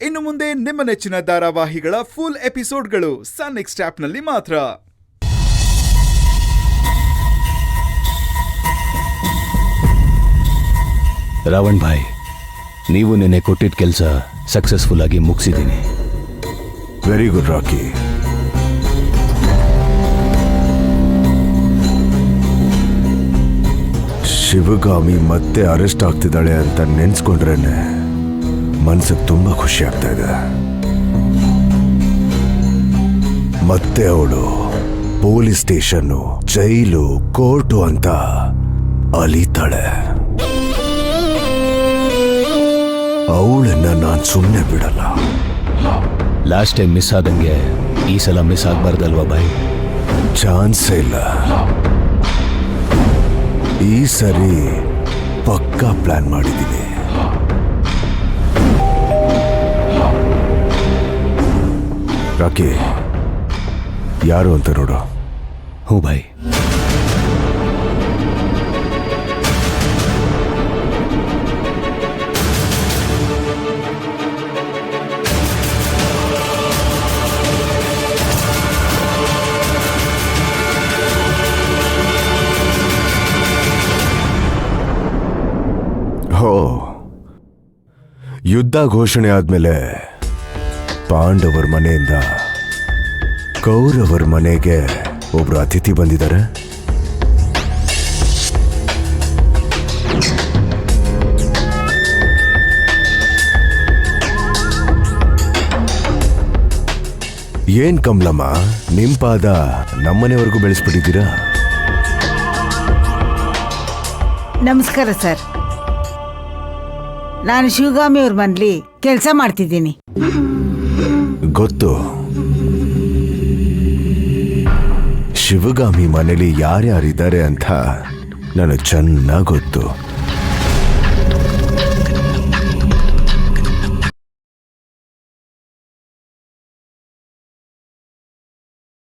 ಇನ್ನು ಮುಂದೆ ನಿಮ್ಮ ನೆಚ್ಚಿನ ಧಾರಾವಾಹಿಗಳ ಫುಲ್ ಎಪಿಸೋಡ್ಗಳು ಸನ್ ನೆಕ್ಸ್ಟ್ ಆಪ್ನಲ್ಲಿ ಮಾತ್ರ. ರಾವಣ್ ಭಾಯ್, ನೀವು ನೆನ್ನೆ ಕೊಟ್ಟಿದ್ದ ಕೆಲಸ ಸಕ್ಸಸ್ಫುಲ್ ಆಗಿ ಮುಗಿಸಿದ್ದೀನಿ. Very good Rocky. ಶಿವಗಾಮಿ ಮತ್ತೆ ಅರೆಸ್ಟ್ ಆಗ್ತಿದ್ದಾಳೆ ಅಂತ ನೆನ್ಸ್ಕೊಂಡ್ರೇನೆ ಮನ್ಸಿಗೆ ತುಂಬಾ ಖುಷಿ ಆಗ್ತಾ ಇದೆ. ಮತ್ತೆ ಅವಳು ಪೊಲೀಸ್ ಸ್ಟೇಷನ್ನು, ಜೈಲು, ಕೋರ್ಟು ಅಂತ ಅಲಿತಾಳೆ. ಅವಳನ್ನ ನಾನು ಸುಮ್ಮನೆ ಬಿಡಲ್ಲ. ಲಾಸ್ಟ್ ಟೈಮ್ ಮಿಸ್ ಆದಂಗೆ ಈ ಸಲ ಮಿಸ್ ಆಗ್ಬಾರ್ದಲ್ವಾ ಬಾಯ್? ಚಾನ್ಸೇ ಇಲ್ಲ. ಈ ಸರಿ ಪಕ್ಕಾ ಪ್ಲಾನ್ ಮಾಡಿದ್ದೀನಿ. ರಾಕಿ, ಯಾರು ಅಂತ ನೋಡು. ಹ್ಞೂ ಬಾಯ್. ಹೋ, ಯುದ್ಧ ಘೋಷಣೆ ಆದ್ಮೇಲೆ ಪಾಂಡವರ ಮನೆಯಿಂದ ಕೌರವರ ಮನೆಗೆ ಒಬ್ರು ಅತಿಥಿ ಬಂದಿದ್ದಾರೆ. ಏನ್ ಕಮಲಮ್ಮ, ನಿಮ್ ಪಾದ ನಮ್ಮನೆವರೆಗೂ ಬೆಳೆಸ್ಬಿಟ್ಟಿದ್ದೀರಾ? ನಮಸ್ಕಾರ ಸರ್. ನಾನು ಶಿವಗಾಮಿ ಅವ್ರ ಮನೇಲಿ ಕೆಲಸ ಮಾಡ್ತಿದ್ದೀನಿ. ಗೊತ್ತು. ಶಿವಗಾಮಿ ಮನೇಲಿ ಯಾರ್ಯಾರಿದ್ದಾರೆ ಅಂತ ನನಗೆ ಚೆನ್ನಾಗಿ ಗೊತ್ತು.